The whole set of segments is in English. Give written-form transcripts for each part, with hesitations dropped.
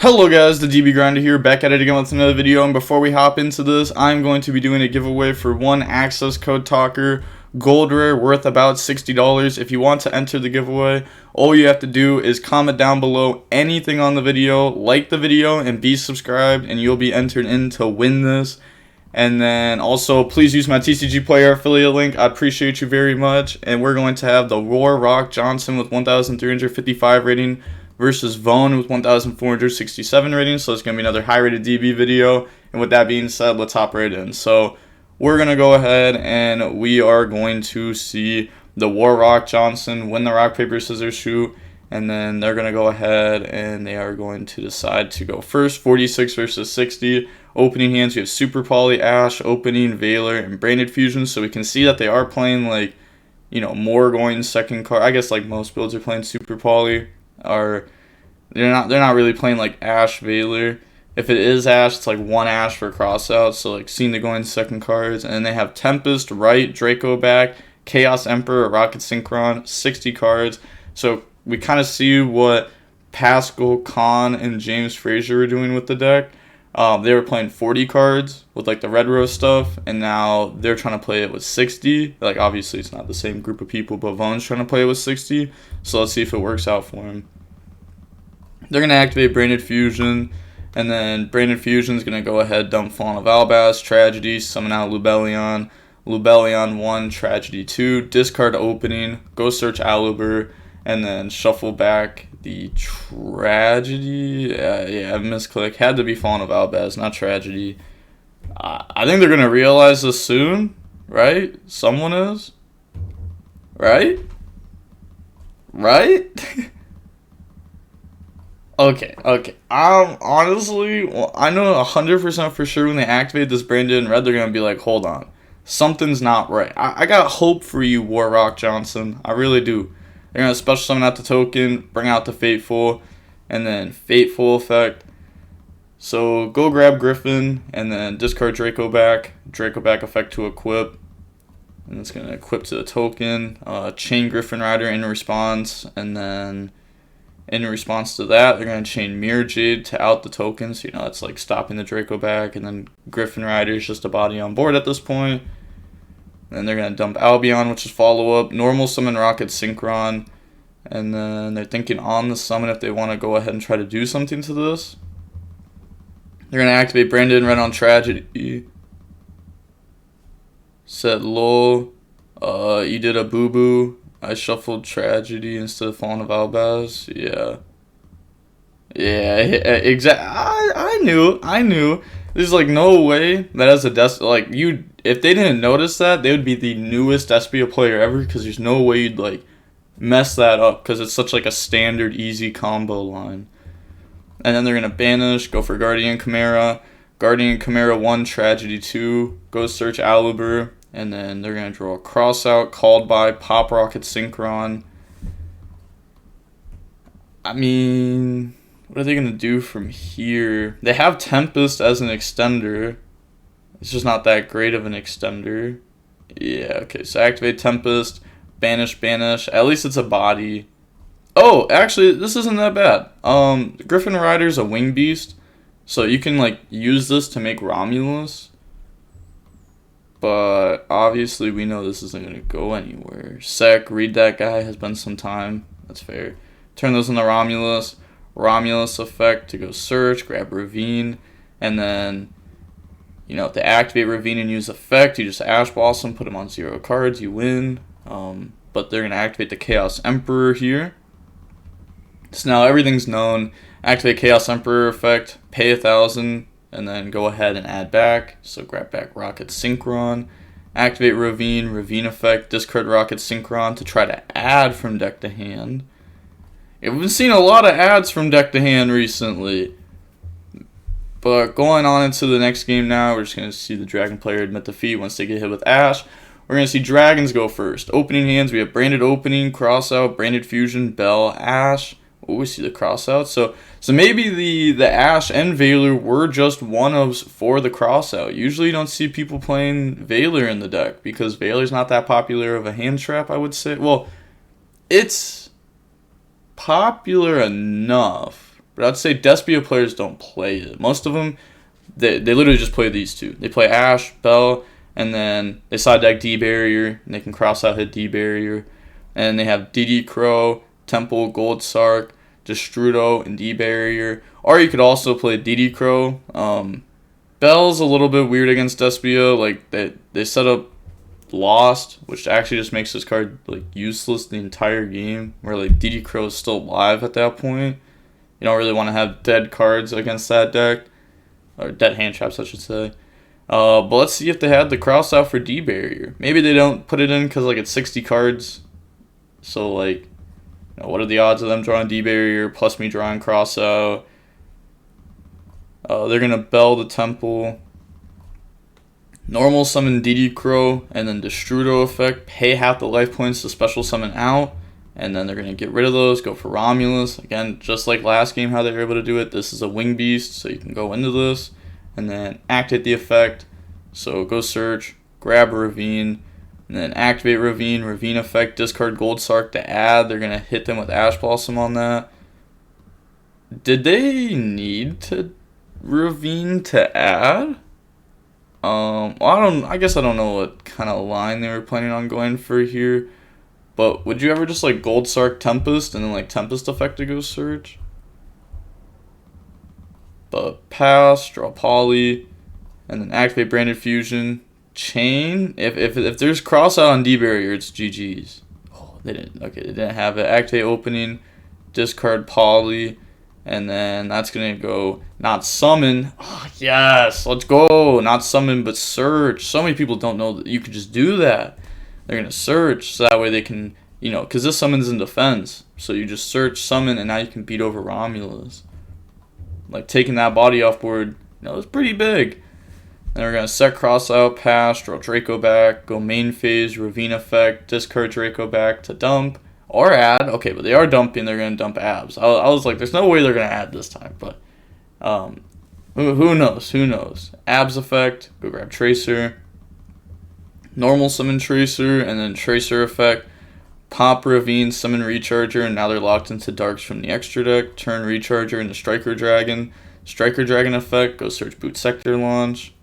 Hello guys, the DB Grinder here, back at it again with another video, and before we hop into this, I'm going to be doing a giveaway for one access code talker, gold rare worth about $60. If you want to enter the giveaway, all you have to do is comment down below anything on the video, like the video, and be subscribed, and you'll be entered in to win this. And then also, please use my TCG player affiliate link, I appreciate you very much. And we're going to have the Rock Johnson with 1,355 rating versus Vaughn with 1,467 ratings, so it's going to be another high-rated DB video. And with that being said, let's hop right in. So we're going to go ahead and we are going to see the Rock Johnson win the rock, paper, scissors, shoot, and then they're going to go ahead and they are going to decide to go first. 46 versus 60. Opening hands, we have Super Poly, Ash, Opening, Valor, and Branded Fusion, so we can see that they are playing, like, you know, more going second card. I guess like most builds are playing Super Poly. Or they're not really playing like Ash Valor. If it is Ash, it's like one Ash for crossout, so like seeing the going second cards. And then they have Tempest, Right, Draco back, Chaos Emperor, Rocket Synchron, 60 cards. So we kind of see what Pascal, Khan, and James Frazier were doing with the deck. They were playing 40 cards with like the Red Rose stuff, and now they're trying to play it with 60. Like, obviously it's not the same group of people, but Vaughn's trying to play it with 60. So let's see if it works out for him. They're going to activate Branded Fusion, and then Branded Fusion's going to go ahead, dump Fawn of Albaz, Tragedy, summon out Lubellion, Lubellion 1, Tragedy 2, discard Opening, go search Aluber, and then shuffle back the Tragedy. Yeah, misclick. Had to be Fawn of Albaz, not Tragedy. I think they're going to realize this soon, right? Someone is. Right? Okay. Honestly, well, I know 100% for sure when they activate this Branded in red, they're going to be like, hold on. Something's not right. I got hope for you, Rock Johnson. I really do. They're going to special summon out the token, bring out the Fateful, and then Fateful effect. So go grab Griffin, and then discard Draco back effect to equip. And it's going to equip to the token. Chain Griffin Rider in response, and then in response to that, they're going to chain Mirror Jade to out the token. So, you know, that's like stopping the Draco back, and then Griffin Rider is just a body on board at this point. Then they're going to dump Albion, which is follow-up. Normal summon Rocket Synchron. And then they're thinking on the summon if they want to go ahead and try to do something to this. They're going to activate Branded Red on Tragedy. Set lol. You did a boo-boo. I shuffled Tragedy instead of Fawn of Albaz. Yeah, exactly. I knew. There's like no way that as a if they didn't notice that, they would be the newest Despia player ever, because there's no way you'd like mess that up, because it's such like a standard easy combo line. And then they're gonna banish, go for Guardian Chimera 1, Tragedy 2, go search Aluber, and then they're gonna draw a crossout called by Pop Rocket Synchron. I mean, what are they going to do from here? They have Tempest as an extender. It's just not that great of an extender. Yeah, okay, so activate Tempest, banish. At least it's a body. Oh, actually, this isn't that bad. Griffin Rider's a wing beast, so you can, like, use this to make Romulus. But obviously we know this isn't going to go anywhere. Read that guy, has been some time. That's fair. Turn those into Romulus. Romulus effect to go search, grab Ravine, and then, you know, if they activate Ravine and use effect, you just Ash Blossom, put them on 0 cards, you win. But they're going to activate the Chaos Emperor here. So now everything's known. Activate Chaos Emperor effect, pay 1,000, and then go ahead and add back. So grab back Rocket Synchron, activate Ravine effect, discard Rocket Synchron to try to add from deck to hand. We've been seeing a lot of ads from deck to hand recently. But going on into the next game now, we're just going to see the Dragon player admit defeat once they get hit with Ash. We're going to see Dragons go first. Opening hands, we have Branded Opening, Crossout, Branded Fusion, Bell, Ash. Oh, we see the Crossout. So maybe the Ash and Valor were just one-ofs for the Crossout. Usually you don't see people playing Valor in the deck, because Valor's not that popular of a hand trap, I would say. Well, it's popular enough, but I'd say Despia players don't play it. Most of them, they literally just play these two. They play Ashe, Bell, and then they side deck D Barrier, and they can cross out hit D Barrier. And they have dotKuro, Temple, Gold Sark, Destrudo, and D Barrier. Or you could also play dotKuro. Bell's a little bit weird against Despia. Like they set up Lost, which actually just makes this card like useless the entire game. Where like dotKuro is still alive at that point. You don't really want to have dead cards against that deck, or dead hand traps, I should say. But let's see if they had the cross out for D Barrier. Maybe they don't put it in because like it's 60 cards. So like, what are the odds of them drawing D Barrier plus me drawing cross out? They're gonna Bell the Temple, normal summon dotKuro, and then Destrudo effect. Pay half the life points to special summon out, and then they're gonna get rid of those. Go for Romulus again, just like last game how they were able to do it. This is a wing beast, so you can go into this, and then activate the effect. So go search, grab Ravine, and then activate Ravine. Ravine effect, discard Gold Sark to add. They're gonna hit them with Ash Blossom on that. Did they need to Ravine to add? I guess I don't know what kind of line they were planning on going for here. But would you ever just like Gold Sark Tempest and then like Tempest effect to go search? But pass, draw Poly, and then activate Branded Fusion. Chain. If there's cross out on D Barrier, it's GG's. Oh, they didn't. Okay, they didn't have it. Activate Opening, discard Poly. And then that's going to go not summon. Oh, yes, let's go. Not summon, but search. So many people don't know that you could just do that. They're going to search, so that way they can, because this summons in defense. So you just search, summon, and now you can beat over Romulus. Like, taking that body off board, it's pretty big. Then we're going to set cross out, pass, draw Draco back, go main phase, Ravine effect, discard Draco back to dump. Or add. Okay, but they are dumping. They're going to dump abs. I was like, there's no way they're going to add this time. But who knows? Who knows? Abs effect. Go grab Tracer. Normal summon Tracer. And then Tracer effect. Pop Ravine. Summon Recharger. And now they're locked into Darks from the extra deck. Turn Recharger into Striker Dragon. Striker Dragon effect. Go search Boot Sector launch.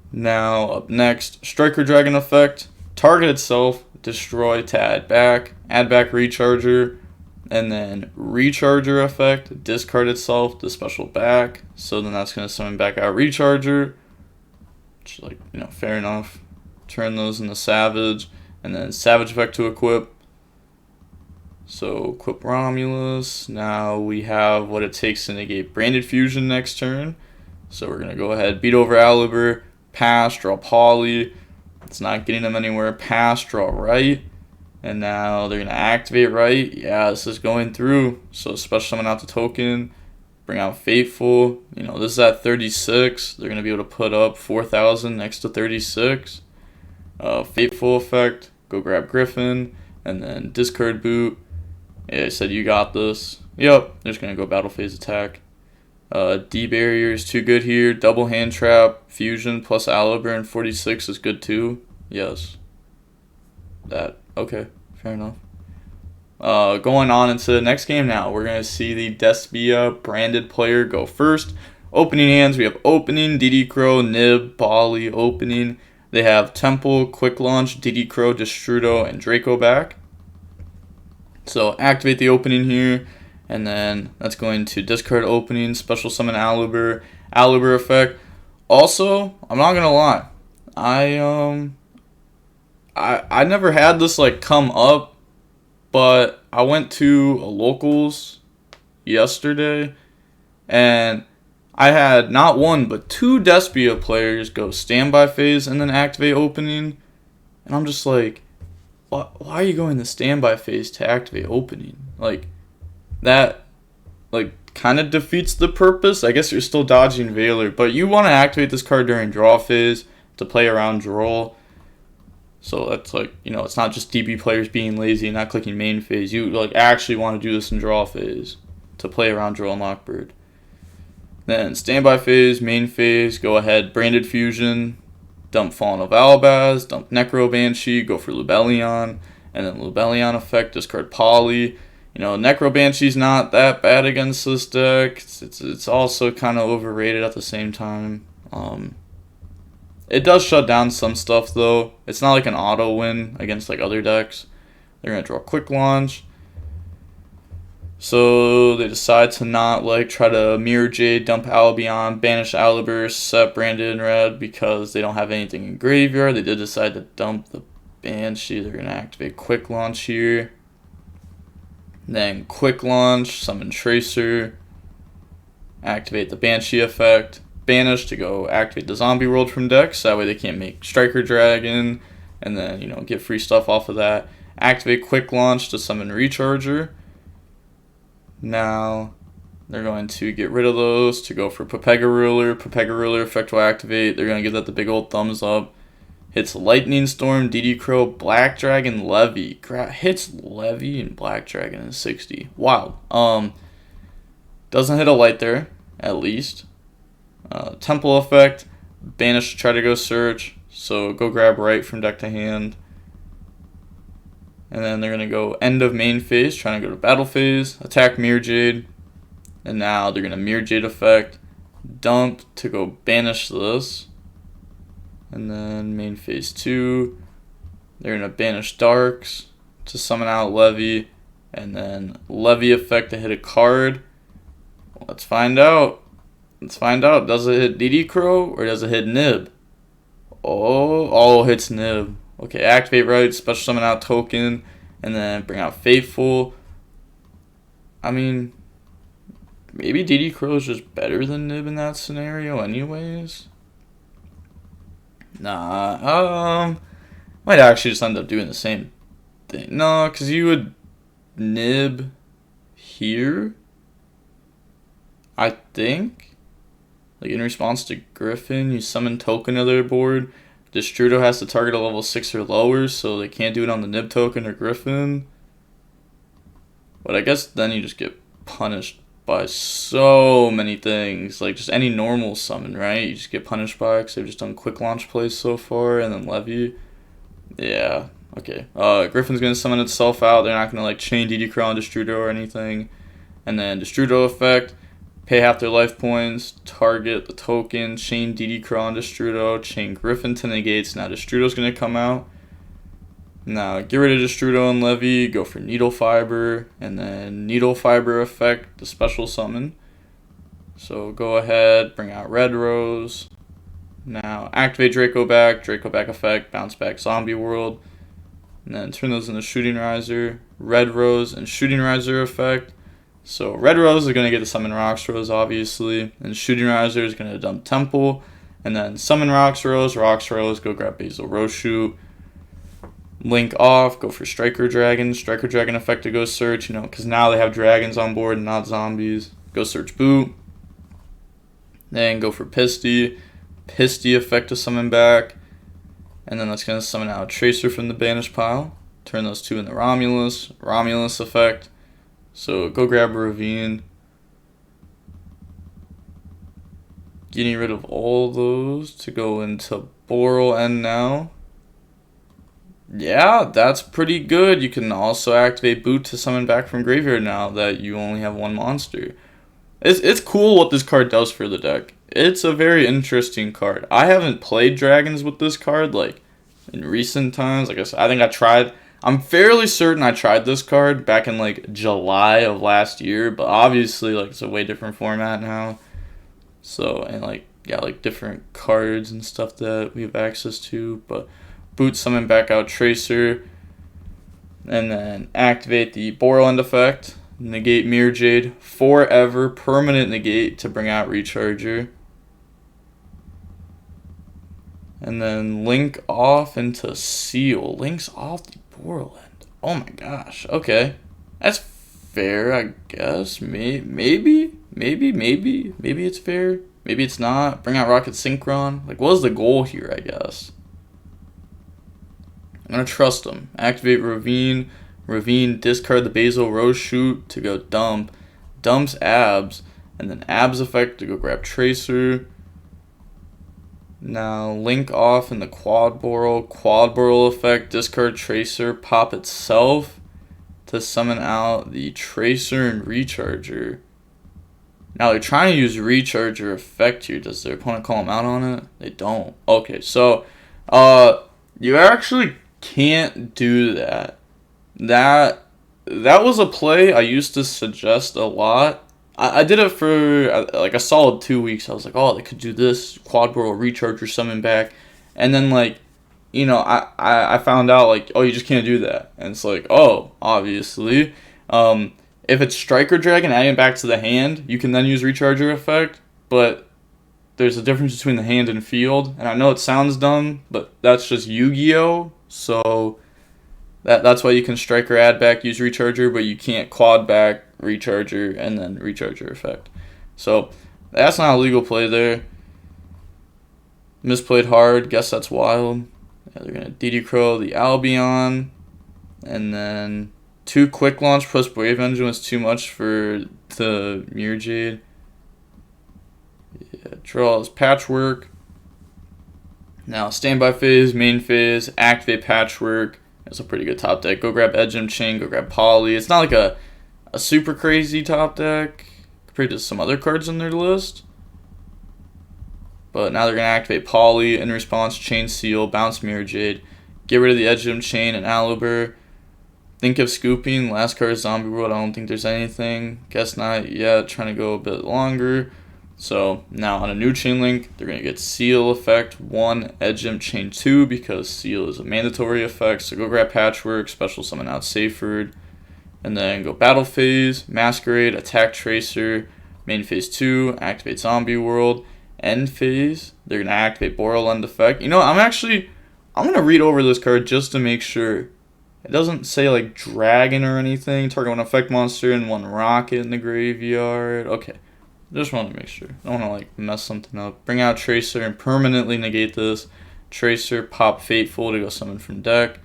Now up next. Striker Dragon effect. Target itself. Destroy to add back Recharger, and then Recharger effect, discard itself to special back. So then that's going to summon back out Recharger, which is like, fair enough. Turn those into Savage, and then Savage effect to equip. So equip Romulus. Now we have what it takes to negate Branded Fusion next turn. So we're going to go ahead, beat over Aliber, pass, draw Poly. It's not getting them anywhere. Pass, draw right. And now they're going to activate right. Yeah, this is going through. So special summon out the token. Bring out Fateful. This is at 36. They're going to be able to put up 4,000 next to 36. Fateful effect. Go grab Griffin. And then discard Boot. Yeah, I said you got this. Yep. They're just going to go battle phase attack. D Barrier is too good here. Double Hand Trap, Fusion plus Aliber and 46 is good too. Yes. Okay, fair enough. Going on into the next game now. We're going to see the Despia branded player go first. Opening hands, we have opening, dotKuro, Nib, Bali, opening. They have Temple, Quick Launch, dotKuro, Destrudo, and Draco back. So activate the opening here. And then that's going to discard opening, special summon Aliber effect. Also, I'm not gonna lie, I never had this like come up, but I went to a locals yesterday, and I had not one but two Despia players go standby phase and then activate opening, and I'm just like, why are you going to standby phase to activate opening? Like, that kind of defeats the purpose. I guess you're still dodging Veiler, but you want to activate this card during draw phase to play around draw. So that's it's not just DB players being lazy and not clicking main phase. You actually want to do this in draw phase to play around draw and Lockbird. Then standby phase, main phase, go ahead, Branded Fusion, dump Fallen of Albaz, dump Necro Banshee, go for Lubellion, and then Lubellion effect, discard Poly. You know, Necro Banshee's not that bad against this deck. It's also kind of overrated at the same time. It does shut down some stuff though. It's not like an auto win against like other decks. They're gonna draw Quick Launch. So they decide to not like try to Mirror Jade, dump Albion, banish Aliburst, set Branded in red because they don't have anything in graveyard. They did decide to dump the Banshee. They're gonna activate Quick Launch here. Then Quick Launch, summon Tracer, activate the Banshee effect, banish to go activate the Zombie World from decks, so that way they can't make Striker Dragon, and then, you know, get free stuff off of that. Activate Quick Launch to summon Recharger. Now, they're going to get rid of those to go for Pepega Ruler. Pepega Ruler effect will activate. They're going to give that the big old thumbs up. Hits Lightning Storm, dotKuro, Black Dragon, Levy. Hits Levy and Black Dragon in 60. Wow. Doesn't hit a light there, at least. Temple effect, banish to try to go search. So go grab right from deck to hand. And then they're going to go end of main phase, trying to go to battle phase. Attack Mirror Jade. And now they're going to Mirror Jade effect. Dump to go banish this. And then main phase 2, they're going to banish Darks to summon out Levy. And then Levy effect to hit a card. Let's find out. Let's find out. Does it hit dotKuro or does it hit Nib? Oh, hits Nib. Okay, activate right, special summon out token, and then bring out Faithful. I mean, maybe dotKuro is just better than Nib in that scenario anyways. Nah, might actually just end up doing the same thing. No, because you would Nib here, I think. Like in response to Griffin, you summon token to their board. Destrudo has to target a level 6 or lower, so they can't do it on the Nib token or Griffin. But I guess then you just get punished by so many things. Like just any normal summon, right? You just get punished by because they've just done quick launch plays so far, and then Levy. Yeah, okay. Griffin's going to summon itself out. They're not going to like chain dotKuro on Destrudo or anything. And then Destrudo effect. Pay half their life points, target the token, chain dotKuro on Destrudo, chain Griffin to negates. Now Destrudo's going to come out. Now get rid of Destrudo and Levy, go for Needle Fiber, and then Needle Fiber effect, the special summon. So go ahead, bring out Red Rose. Now activate Draco back effect, bounce back Zombie World. And then turn those into Shooting Riser, Red Rose, and Shooting Riser effect. So Red Rose is going to get to summon Roxrose, obviously, and Shooting Riser is going to dump Temple, and then summon Roxrose, go grab Basil Roshoot, Link off, go for Striker Dragon effect to go search, you know, because now they have dragons on board and not zombies. Go search Boot, then go for Pisty effect to summon back, and then that's going to summon out Tracer from the banish pile, turn those two into Romulus effect. So go grab Ravine. Getting rid of all those to go into Boral end now. Yeah, that's pretty good. You can also activate Boot to summon back from graveyard now that you only have one monster. It's cool what this card does for the deck. It's a very interesting card. I haven't played dragons with this card like in recent times. Like I said, I think I tried. I'm fairly certain I tried this card back in like July of last year, but obviously like it's a way different format now. So, and like, yeah, like different cards and stuff that we have access to, but Boot summon back out Tracer, and then activate the Boral end effect, negate Mirror Jade, forever permanent negate to bring out Recharger. And then Link off into Seal. Link's off the Boral end. Oh my gosh. Okay. That's fair, I guess. Maybe it's fair. Maybe it's not. Bring out Rocket Synchron. Like, what was the goal here, I guess? I'm going to trust him. Activate Ravine. Ravine, discard the Basil Roshoot to go dump. Dumps Abs. And then Abs effect to go grab Tracer. Now, Link off in the Quad Boral. Quad Boral effect, discard Tracer, pop itself to summon out the Tracer and Recharger. Now they're trying to use Recharger effect here. Does their opponent call them out on it? They don't. Okay, so you actually can't do that. That was a play I used to suggest a lot. I did it for like a solid 2 weeks. I was like, oh, they could do this quad barrel Recharger summon back, and then like, you know, I found out like, oh, you just can't do that, and it's like, oh, obviously, if it's Striker Dragon adding back to the hand, you can then use Recharger effect, but there's a difference between the hand and field, and I know it sounds dumb, but that's just Yu-Gi-Oh! So that's why you can Striker add back, use Recharger, but you can't quad back, Recharger, and then Recharger effect. So that's not a legal play there. Misplayed hard, guess that's wild. Yeah, they're going to dotKuro the Albion, and then 2 quick launch plus Brave Engine was too much for the Mirror Jade. Yeah, draws Patchwork. Now standby phase, main phase, activate Patchwork. That's a pretty good top deck. Go grab Edgem Chain, go grab Poly. It's not like a super crazy top deck compared to some other cards in their list. But now they're going to activate Poly, in response, Chain Seal, bounce Mirror Jade, get rid of the Edgem Chain and Alibur. Think of scooping. Last card is Zombie World. I don't think there's anything. Guess not yet. Trying to go a bit longer. So now on a new chain link, they're going to get Seal effect 1, Edgem Chain 2, because Seal is a mandatory effect. So go grab Patchwork, special summon out Seyfried, and then go Battle Phase, Masquerade, attack Tracer, main phase 2, activate Zombie World, end phase, they're going to activate Borderland effect. You know, I'm going to read over this card just to make sure. It doesn't say like Dragon or anything. Target 1 effect monster and 1 rocket in the graveyard. Okay. Just want to make sure. I don't want to like mess something up. Bring out Tracer and permanently negate this. Tracer, pop Fateful to go summon from deck.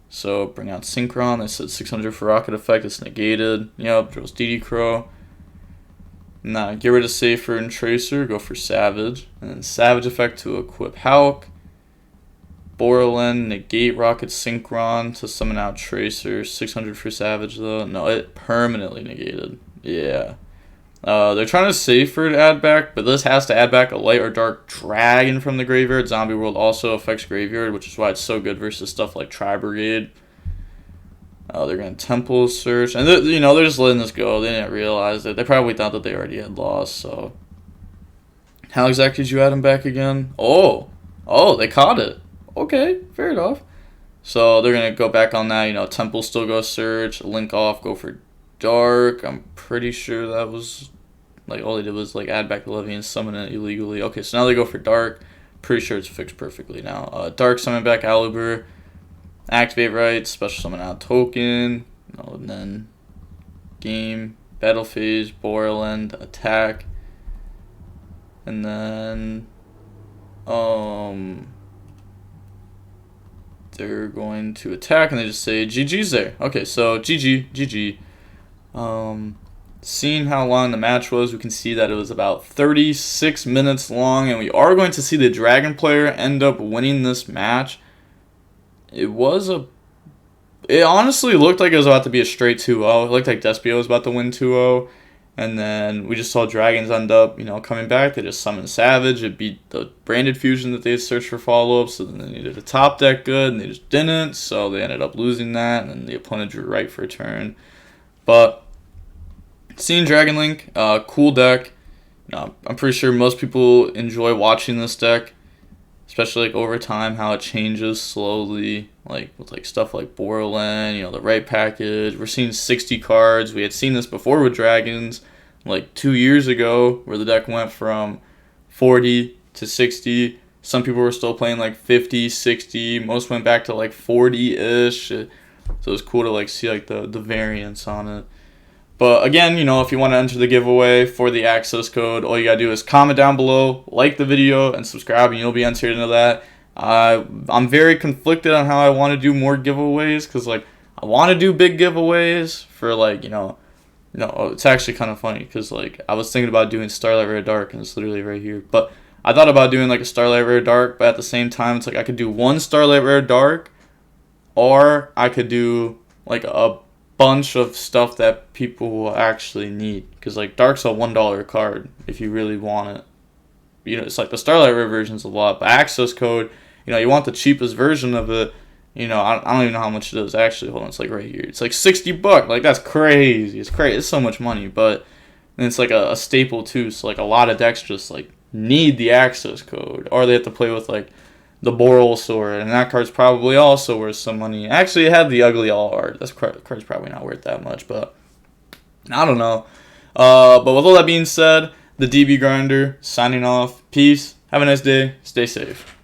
So bring out Synchron. I said 600 for rocket effect. It's negated. Yep, draws dotKuro. Now get rid of Safer and Tracer. Go for Savage. And then Savage effect to equip Hulk. Borland, negate Rocket Synchron to summon out Tracer. 600 for Savage though. No, it permanently negated. Yeah. They're trying to Safer to add back, but this has to add back a light or dark dragon from the graveyard. Zombie World also affects graveyard, which is why it's so good versus stuff like Tri-Brigade. They're going to Temple Search. And, they're just letting this go. They didn't realize it. They probably thought that they already had lost, so. How exactly did you add him back again? Oh, they caught it. Okay, fair enough. So they're going to go back on that. Temple still goes Search. Link off, go for Dark. I'm pretty sure that was, like, all they did was, like, add back the Levy and summon it illegally. Okay, so now they go for Dark. Pretty sure it's fixed perfectly now. Dark, summon back Alibur. Activate right, special summon out Token. And then game, battle phase, Borland, attack. And then, they're going to attack, and they just say GG's there. Okay, so GG. Seeing how long the match was, we can see that it was about 36 minutes long, and we are going to see the Dragon player end up winning this match. It honestly looked like it was about to be a straight 2-0. It looked like Despia was about to win 2-0. And then we just saw Dragons end up, coming back. They just summoned Savage. It beat the Branded Fusion that they had searched for follow-ups. So then they needed a top deck good, and they just didn't. So they ended up losing that, and then the opponent drew right for a turn. But seeing Dragon Link, cool deck. I'm pretty sure most people enjoy watching this deck, especially like over time, how it changes slowly, like with like stuff like Borland, the right package. We're seeing 60 cards. We had seen this before with Dragons, like 2 years ago, where the deck went from 40 to 60. Some people were still playing like 50, 60. Most went back to like 40-ish. So it was cool to like see like the variance on it. But again, if you want to enter the giveaway for the access code, all you got to do is comment down below, like the video, and subscribe, and you'll be entered into that. I'm very conflicted on how I want to do more giveaways, because like I want to do big giveaways for like, it's actually kind of funny, because like I was thinking about doing Starlight Rare Dark, and it's literally right here. But I thought about doing like a Starlight Rare Dark, but at the same time, it's like I could do one Starlight Rare Dark, or I could do like a bunch of stuff that people will actually need. Because, like, Dark's a $1 card if you really want it. You know, it's like the Starlight Rare version's a lot, but access code, you know, you want the cheapest version of it. You know, I don't even know how much it is. Actually, hold on, it's like right here. It's like $60. Like, that's crazy. It's crazy. It's so much money, but and it's like a staple too. So like a lot of decks just like need the access code, or they have to play with like the Boral Sword, and that card's probably also worth some money. Actually, it had the ugly all art. That card's probably not worth that much, but I don't know. But with all that being said, the DB Grinder signing off. Peace. Have a nice day. Stay safe.